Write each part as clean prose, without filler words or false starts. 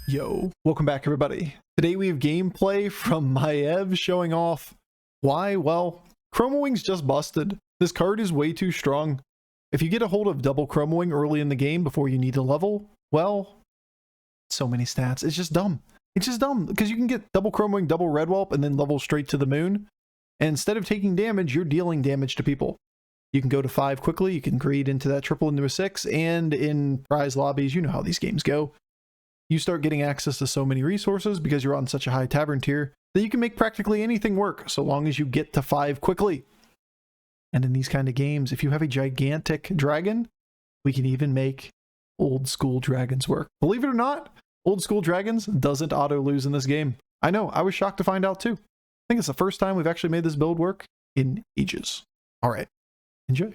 Yo, welcome back everybody. Today we have gameplay from Maev showing off why, well, Chromawing's just busted. This card is way too strong. If you get a hold of double Chromawing early in the game before you need to level, well, so many stats. It's just dumb. It's just dumb because you can get double Chromawing, double Red Whelp, and then level straight to the moon. And instead of taking damage, you're dealing damage to people. You can go to 5 quickly, you can greed into that triple into a 6, and in prize lobbies, you know how these games go. You start getting access to so many resources because you're on such a high tavern tier that you can make practically anything work so long as you get to 5 quickly. And in these kind of games, if you have a gigantic dragon, we can even make old school dragons work. Believe it or not, old school dragons doesn't auto lose in this game. I know, I was shocked to find out too. I think it's the first time we've actually made this build work in ages. All right, enjoy.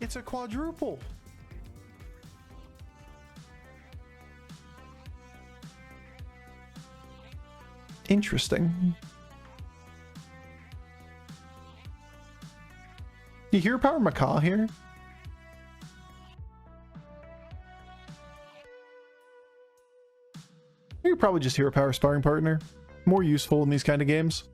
It's a quadruple. Interesting. You hear Power Macaw here? You could probably just hear a Power Sparring Partner. More useful in these kind of games.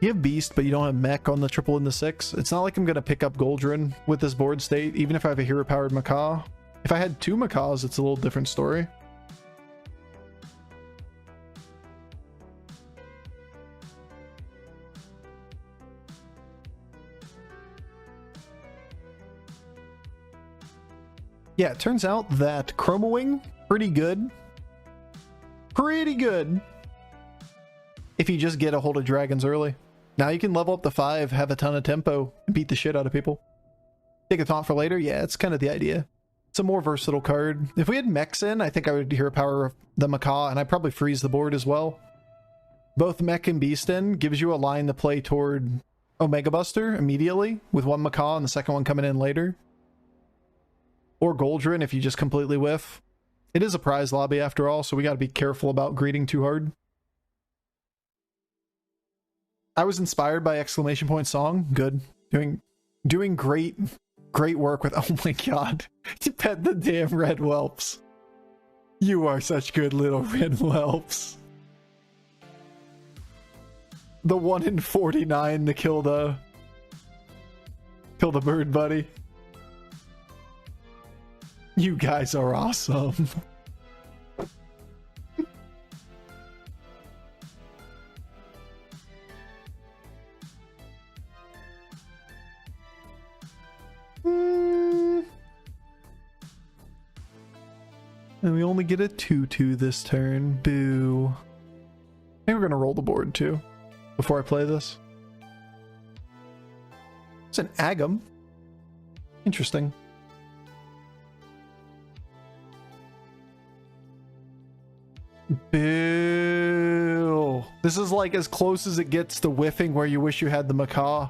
You have Beast, but you don't have Mech on the triple and the 6. It's not like I'm going to pick up Goldrin with this board state, even if I have a hero-powered Macaw. If I had 2 Macaws, it's a little different story. Yeah, it turns out that Chromawing, pretty good. Pretty good. If you just get a hold of dragons early. Now you can level up to 5, have a ton of tempo, and beat the shit out of people. Take a taunt for later? Yeah, it's kind of the idea. It's a more versatile card. If we had mechs in, I think I would hero power the Macaw, and I'd probably freeze the board as well. Both mech and beast in gives you a line to play toward Omega Buster immediately, with one Macaw and the second one coming in later. Or Goldrin if you just completely whiff. It is a prize lobby after all, so we got to be careful about greeting too hard. I was inspired by exclamation point song. Good. Doing great work with, oh my god. You pet the damn red whelps. You are such good little red whelps. The 1 in 49 to kill the bird buddy. You guys are awesome. And we only get a 2/2 this turn. Boo. I think we're going to roll the board too before I play this. It's an Agam. Interesting. Boo. This is like as close as it gets to whiffing where you wish you had the Macaw.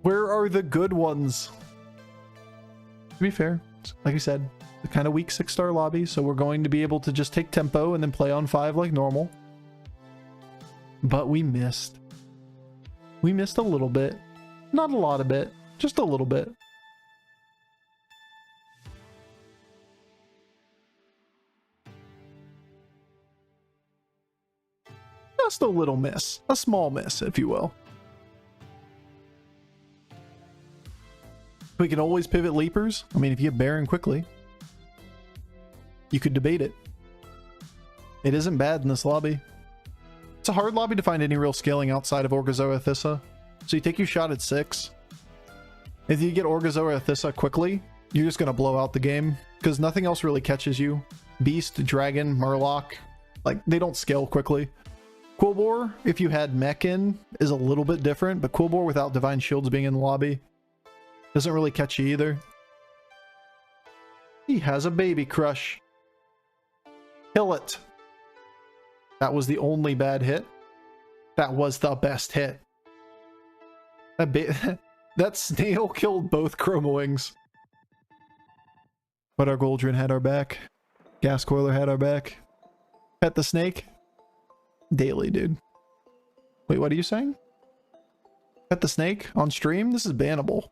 Where are the good ones? To be fair, like I said, the kind of weak 6-star lobby, so we're going to be able to just take tempo and then play on 5 like normal. But we missed. We missed a little bit. Not a lot of it, just a little bit. Just a little miss. A small miss, if you will. We can always pivot leapers. I mean, if you get Baron quickly, you could debate it. It isn't bad in this lobby. It's a hard lobby to find any real scaling outside of Orgazoa Thissa. So you take your shot at 6. If you get Orgazoa Thissa quickly, you're just going to blow out the game because nothing else really catches you. Beast, Dragon, Murloc, like they don't scale quickly. Quilboar, if you had Mech in, is a little bit different, but Quilboar without Divine Shields being in the lobby doesn't really catch you either. He has a baby crush. Kill it. That was the only bad hit. That was the best hit. That snail killed both Chromawings. But our Goldrin had our back. Gas Coiler had our back. Pet the snake. Daily, dude. Wait, what are you saying? Pet the snake on stream? This is bannable.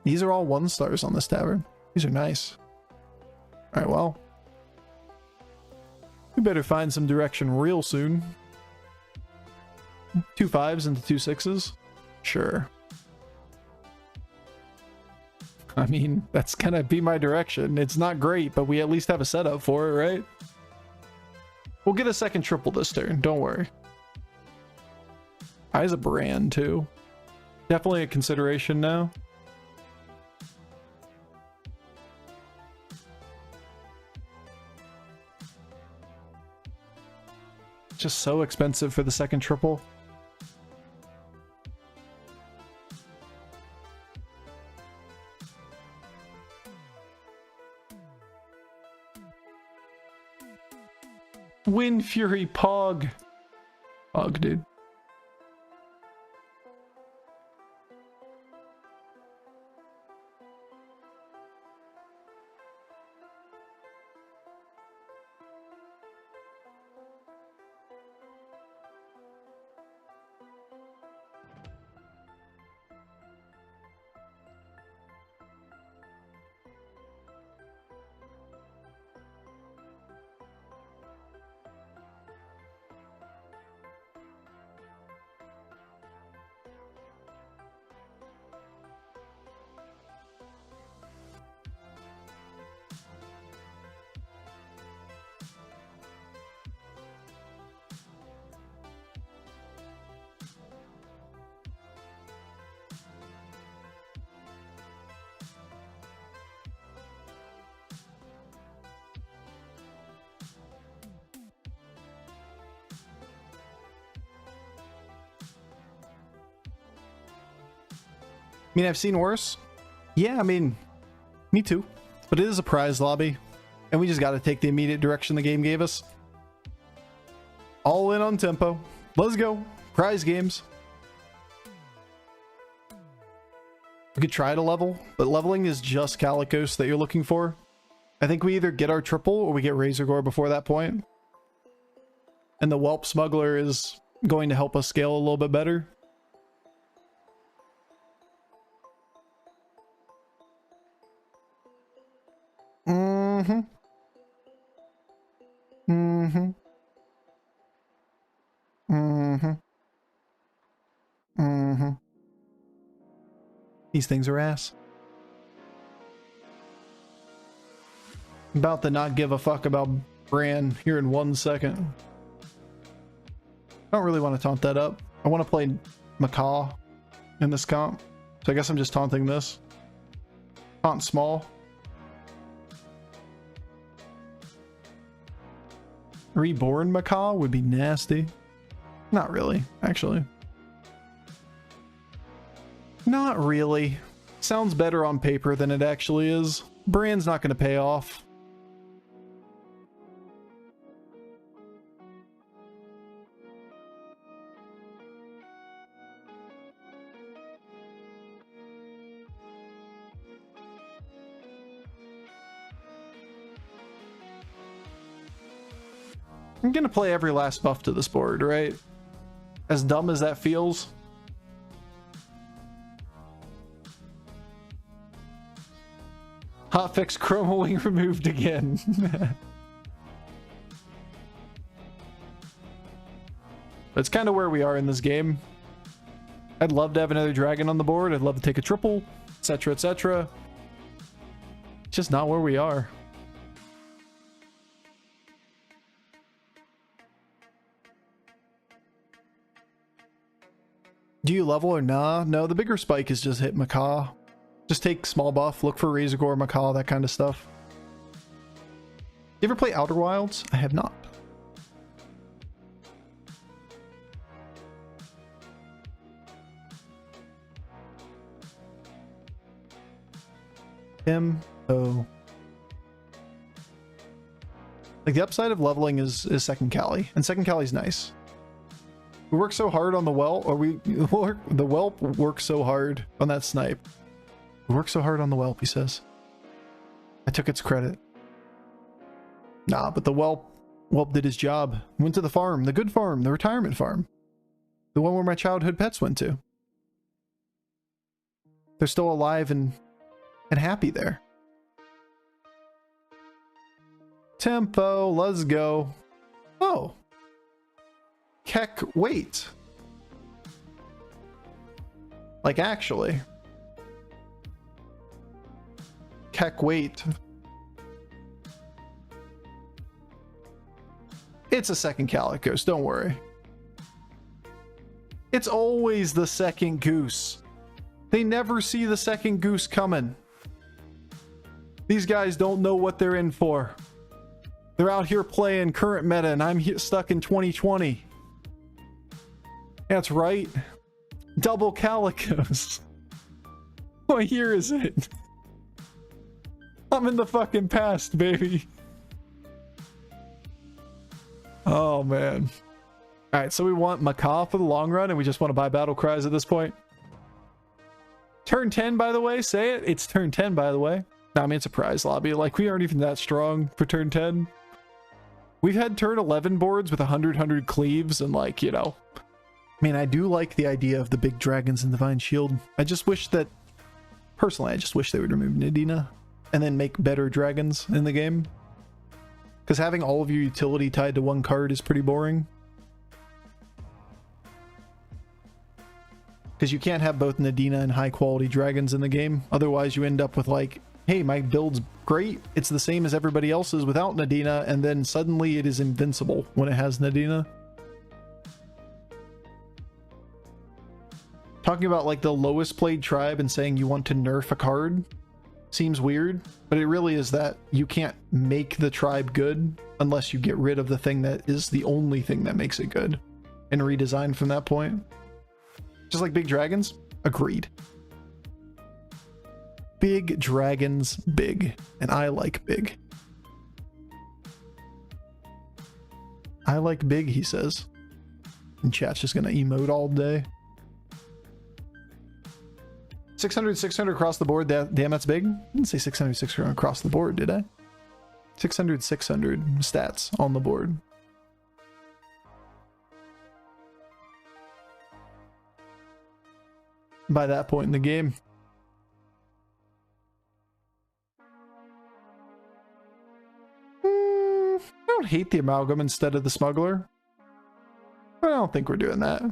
These are all 1-stars on this tavern. These are nice. Alright, well. We better find some direction real soon. 2 5s into 2 6s? Sure. I mean, that's gonna be my direction. It's not great, but we at least have a setup for it, right? We'll get a second triple this turn, don't worry. Eyes a brand, too. Definitely a consideration now. Just so expensive for the second triple. Wind Fury Pog. Pog, dude. I mean, I've seen worse. Yeah, I mean, me too. But it is a prize lobby, and we just got to take the immediate direction the game gave us. All in on tempo. Let's go. Prize games. We could try to level, but leveling is just Calicos that you're looking for. I think we either get our triple or we get Razor Gore before that point. And the Whelp Smuggler is going to help us scale a little bit better. Mm-hmm. Mm-hmm. Mm-hmm. Mm-hmm. These things are ass. About to not give a fuck about Bran here in 1 second. I don't really want to taunt that up. I want to play Macaw in this comp. So I guess I'm just taunting this. Taunt small. Reborn Macaw would be nasty. Not really, actually. Not really. Sounds better on paper than it actually is. Bran's not going to pay off. I'm gonna play every last buff to this board, right? As dumb as that feels. Hotfix Chromawing removed again. That's kind of where we are in this game. I'd love to have another dragon on the board. I'd love to take a triple, etc., etc. It's just not where we are. Do you level or nah? No, the bigger spike is just hit Macaw. Just take small buff, look for Razorgore, Macaw, that kind of stuff. You ever play Outer Wilds? I have not. Oh. Like, the upside of leveling is second Cali, and second Cali's nice. We work so hard on the whelp, or the whelp works so hard on that snipe. We work so hard on the whelp, he says. I took its credit. Nah, but the whelp did his job. Went to the farm, the good farm, the retirement farm. The one where my childhood pets went to. They're still alive and happy there. Tempo, let's go. Oh. Keck, wait. Like, actually. Keck, wait. It's a second Calicos, don't worry. It's always the second goose. They never see the second goose coming. These guys don't know what they're in for. They're out here playing current meta, and I'm stuck in 2020. That's right. Double Calicos. What year is it? I'm in the fucking past, baby. Oh, man. Alright, so we want Macaw for the long run, and we just want to buy Battle Cries at this point. Turn 10, by the way. Say it. It's turn 10, by the way. No, I mean, it's a prize lobby. Like, we aren't even that strong for turn 10. We've had turn 11 boards with 100 cleaves, and, like, you know. I mean, I do like the idea of the big dragons and Divine Shield. I just wish that... Personally, I just wish they would remove Nadina and then make better dragons in the game. Because having all of your utility tied to one card is pretty boring. Because you can't have both Nadina and high quality dragons in the game. Otherwise you end up with like, hey, my build's great. It's the same as everybody else's without Nadina, and then suddenly it is invincible when it has Nadina. Talking about like the lowest played tribe and saying you want to nerf a card seems weird, but it really is that you can't make the tribe good unless you get rid of the thing that is the only thing that makes it good and redesign from that point. Just like big dragons? Agreed. Big dragons, big. And I like big. I like big, he says. And chat's just gonna emote all day. 600 across the board. Damn, that's big. I didn't say 600 across the board, did I? 600 stats on the board. By that point in the game. I don't hate the amalgam instead of the smuggler. But I don't think we're doing that.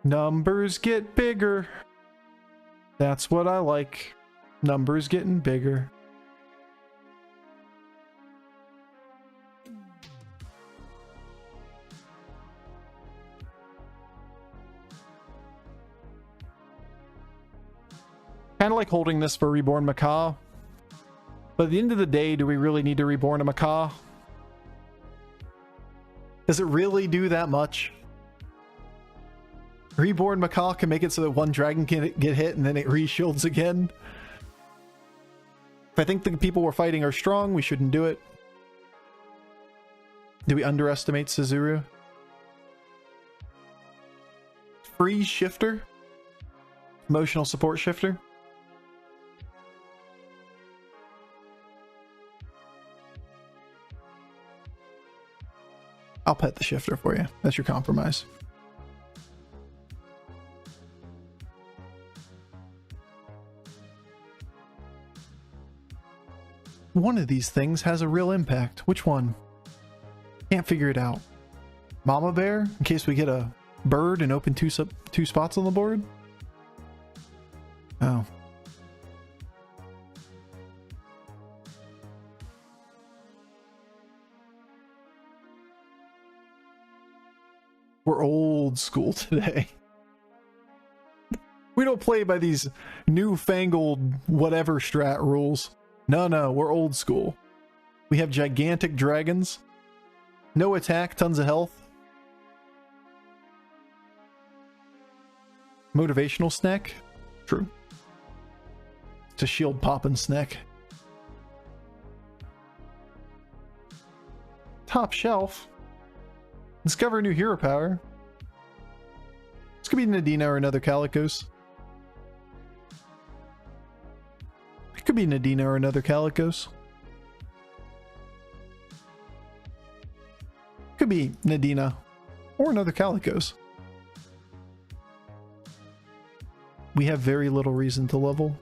Numbers get bigger. That's what I like. Numbers getting bigger. Kind of like holding this for Reborn Macaw. But at the end of the day, do we really need to reborn a Macaw? Does it really do that much? Reborn Macaw can make it so that one dragon can get hit and then it re-shields again. If I think the people we're fighting are strong, we shouldn't do it. Do we underestimate Suzuru? Free shifter? Emotional support shifter? I'll pet the shifter for you. That's your compromise. One of these things has a real impact. Which one? Can't figure it out. Mama bear, in case we get a bird and open two spots on the board? Oh. We're old school today. We don't play by these newfangled whatever strat rules. No, we're old school. We have gigantic dragons. No attack, tons of health. Motivational snack? True. It's a shield poppin' snack. Top shelf. Discover a new hero power. This could be Nadina or another Calicos. It could be Nadina or another Calicos. Could be Nadina or another Calicos. We have very little reason to level.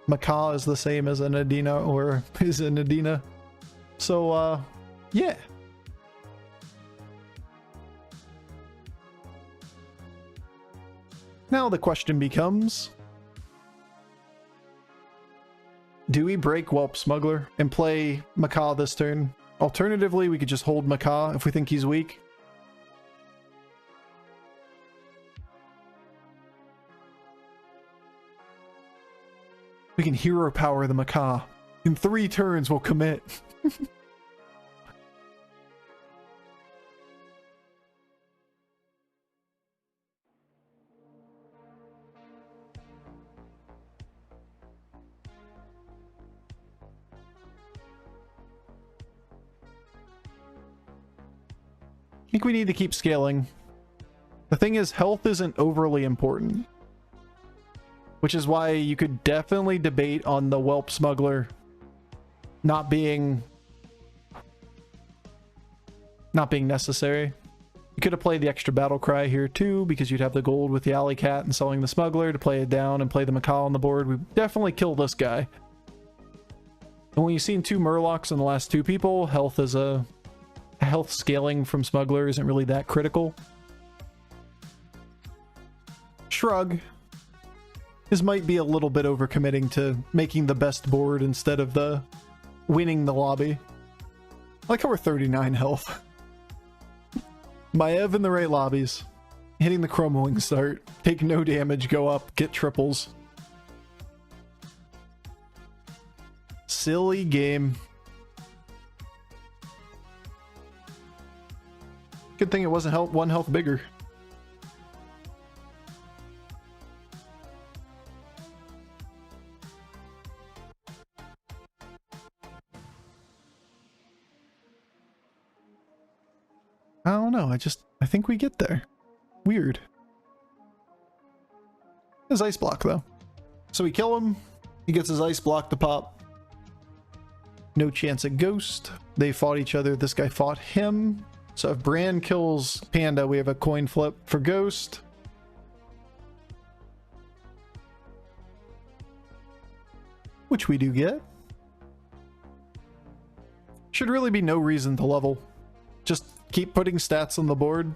Macaw is the same as a Nadina or is a Nadina. So, yeah. Now the question becomes, do we break Whelp Smuggler and play Macaw this turn? Alternatively, we could just hold Macaw if we think he's weak. We can hero power the Macaw. In 3 turns, we'll commit. I think we need to keep scaling. The thing is, health isn't overly important. Which is why you could definitely debate on the Whelp Smuggler not being necessary. You could have played the extra battle cry here too, because you'd have the gold with the alley cat and selling the smuggler to play it down and play the Macaw on the board. We definitely kill this guy. And when you've seen 2 Murlocs in the last 2 people, health is health scaling from smuggler isn't really that critical. Shrug. This might be a little bit overcommitting to making the best board instead of the winning the lobby. I like how we're 39 health. Maev in the right lobbies. Hitting the Chromawing start. Take no damage, go up, get triples. Silly game. Good thing it wasn't 1 health bigger. I don't know, I think we get there. Weird. His ice block though. So we kill him, he gets his ice block to pop. No chance at ghost. They fought each other, this guy fought him. So if Bran kills Panda, we have a coin flip for ghost. Which we do get. Should really be no reason to level. Just keep putting stats on the board.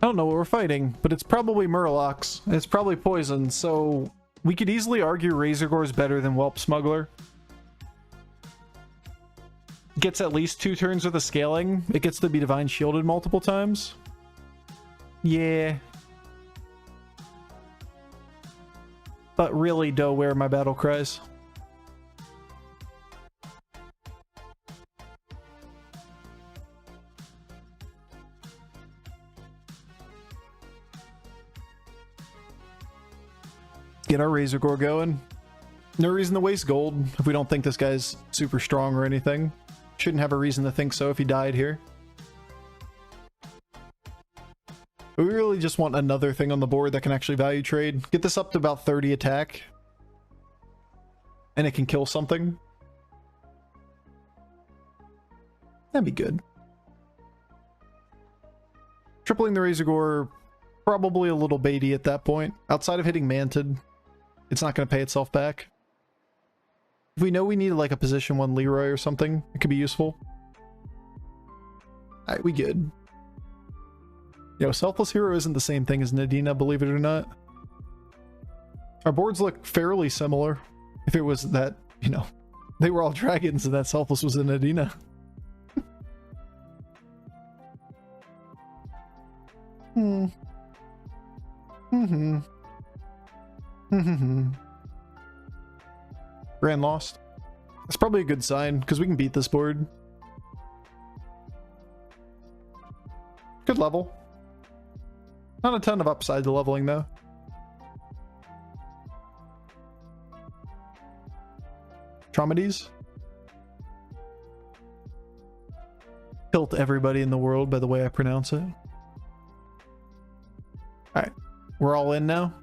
I don't know what we're fighting, but it's probably Murlocs. It's probably poison, so we could easily argue Razorgore's better than Whelp Smuggler. Gets at least 2 turns with the scaling. It gets to be Divine Shielded multiple times. Yeah. But really, where are my battle cries? Get our Razorgore going. No reason to waste gold if we don't think this guy's super strong or anything. Shouldn't have a reason to think so if he died here. But we really just want another thing on the board that can actually value trade. Get this up to about 30 attack. And it can kill something. That'd be good. Tripling the Razorgore, probably a little baity at that point. Outside of hitting Manted, it's not going to pay itself back. If we know we need like a position 1 Leroy or something, it could be useful. Alright, we good. Yo, Selfless Hero isn't the same thing as Nadina, believe it or not. Our boards look fairly similar. If it was that, you know, they were all dragons and that Selfless was a Nadina. Ran lost. That's probably a good sign, because we can beat this board. Good level. Not a ton of upside to leveling, though. Traumades. Tilt everybody in the world by the way I pronounce it. Alright. We're all in now.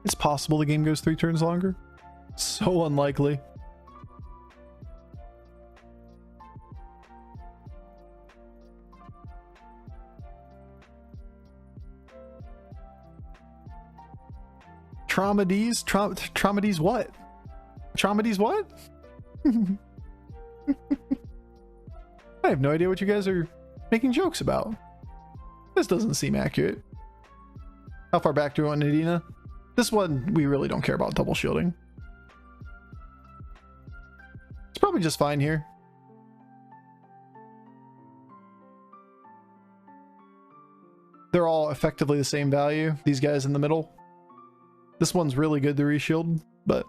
It's possible the game goes 3 turns longer. So unlikely. Traumades? Traumades what? Traumades what? I have no idea what you guys are making jokes about. This doesn't seem accurate. How far back do we want Nadina? This one, we really don't care about double shielding. It's probably just fine here. They're all effectively the same value, these guys in the middle. This one's really good to reshield, but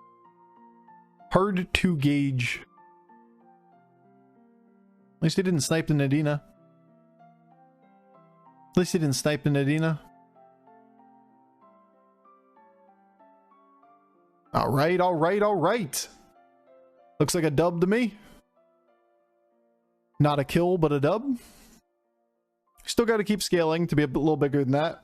hard to gauge. At least he didn't snipe the Nadina. At least he didn't snipe the Nadina. Alright, alright, alright. Looks like a dub to me. Not a kill, but a dub. Still got to keep scaling to be a little bigger than that.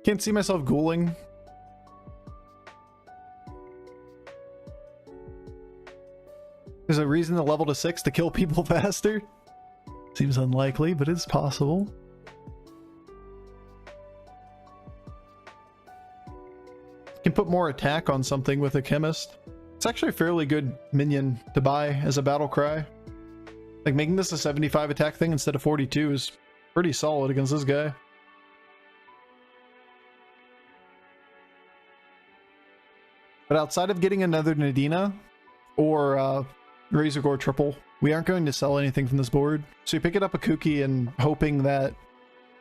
Can't see myself ghouling. There's a reason to level to 6 to kill people faster. Seems unlikely, but it's possible. Can put more attack on something with a chemist. It's actually a fairly good minion to buy as a battle cry. Like making this a 75 attack thing instead of 42 is pretty solid against this guy. But outside of getting another Nadina or Razorgore triple, we aren't going to sell anything from this board. So you pick it up a Kooky and hoping that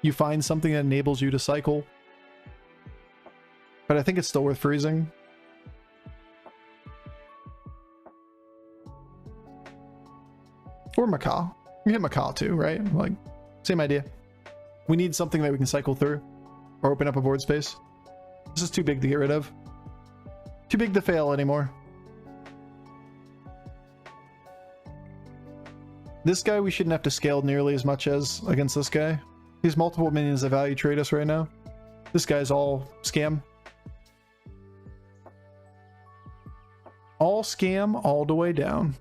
you find something that enables you to cycle. But I think it's still worth freezing. Or Macaw. You hit Macaw too, right? Like, same idea. We need something that we can cycle through or open up a board space. This is too big to get rid of. Too big to fail anymore. This guy we shouldn't have to scale nearly as much as against this guy. These multiple minions that value trade us right now. This guy's all scam. All scam all the way down.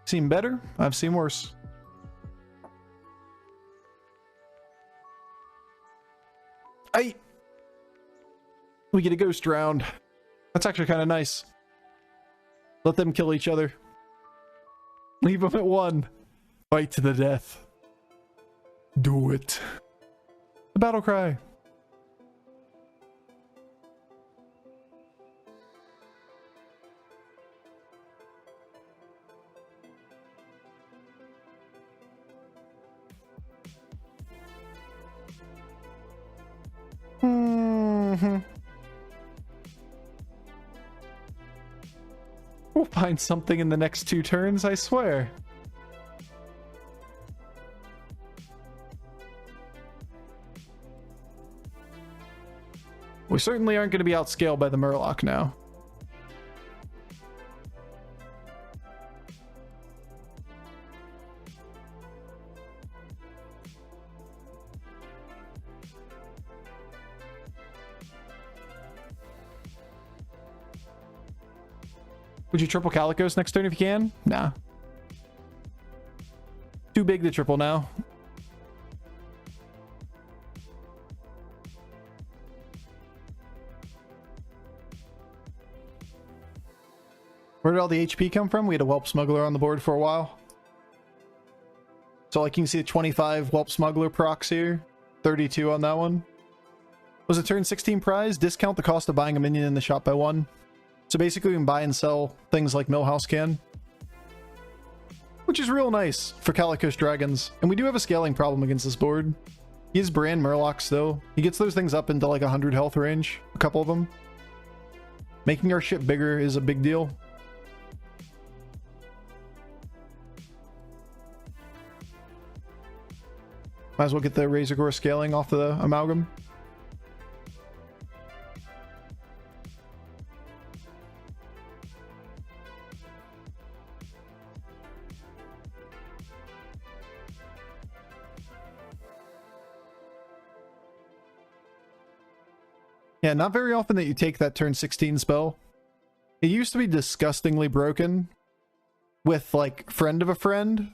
Seen better? I've seen worse. We get a ghost round. That's actually kind of nice. Let them kill each other. Leave them at 1. Fight to the death. Do it. The battle cry. We'll find something in the next 2 turns, I swear. We certainly aren't going to be outscaled by the Murloc now. Would you triple Calicos next turn if you can? Nah. Too big to triple now. Where did all the HP come from? We had a Whelp Smuggler on the board for a while. So like you can see the 25 Whelp Smuggler procs here. 32 on that one. Was a turn 16 prize. Discount the cost of buying a minion in the shop by 1. So basically we can buy and sell things like Millhouse can. Which is real nice for Calicos Dragons. And we do have a scaling problem against this board. He has Brand Murlocs though. He gets those things up into like 100 health range. A couple of them. Making our ship bigger is a big deal. Might as well get the Razor Gore scaling off the Amalgam. Yeah, not very often that you take that turn 16 spell. It used to be disgustingly broken with like Friend of a Friend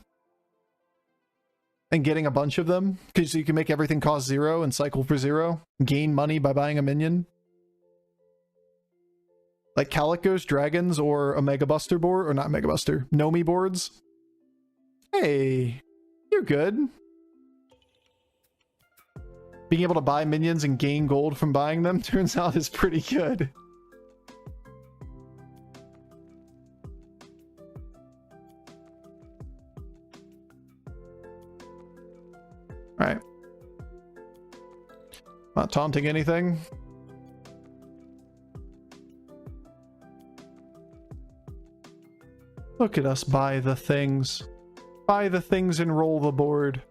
and getting a bunch of them because you can make everything cost 0 and cycle for 0. Gain money by buying a minion. Like Calicos Dragons or a Mega Buster board, or not Mega Buster, Nomi boards. Hey, you're good. Being able to buy minions and gain gold from buying them turns out is pretty good. Alright. Not taunting anything. Look at us buy the things. Buy the things and roll the board.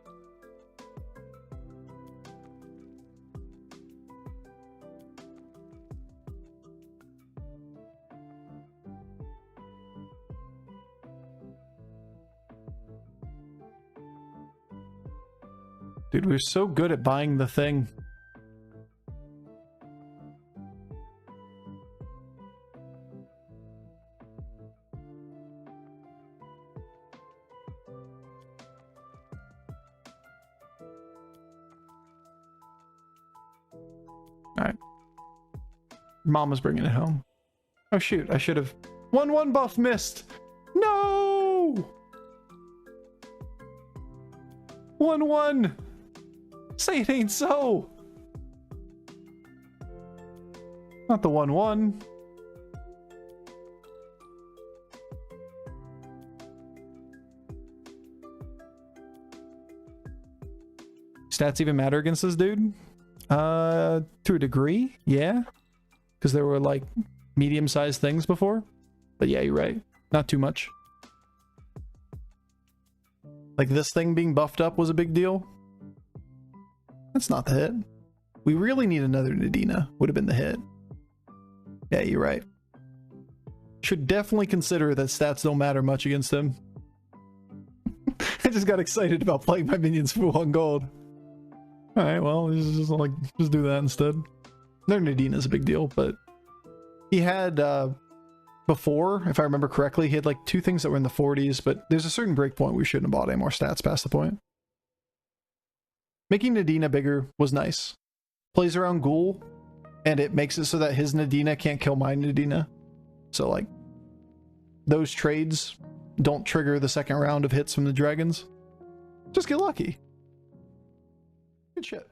Dude, we're so good at buying the thing. Alright. Mama's bringing it home. Oh shoot, I should have... 1/1 buff missed! No! 1/1! Say it ain't so! Not the 1/1. Stats even matter against this dude? To a degree, yeah. Because there were like medium-sized things before. But yeah, you're right. Not too much. Like this thing being buffed up was a big deal. That's not the hit. We really need another Nadina. Would have been the hit. Yeah, you're right. Should definitely consider that stats don't matter much against him. I just got excited about playing my minions for 1 gold. Alright, well, just do that instead. Their Nadina's a big deal, but he had, before, if I remember correctly, he had like 2 things that were in the 40s, but there's a certain breakpoint we shouldn't have bought any more stats past the point. Making Nadina bigger was nice. Plays around Ghoul, and it makes it so that his Nadina can't kill my Nadina. So like, those trades don't trigger the second round of hits from the dragons. Just get lucky. Good shit.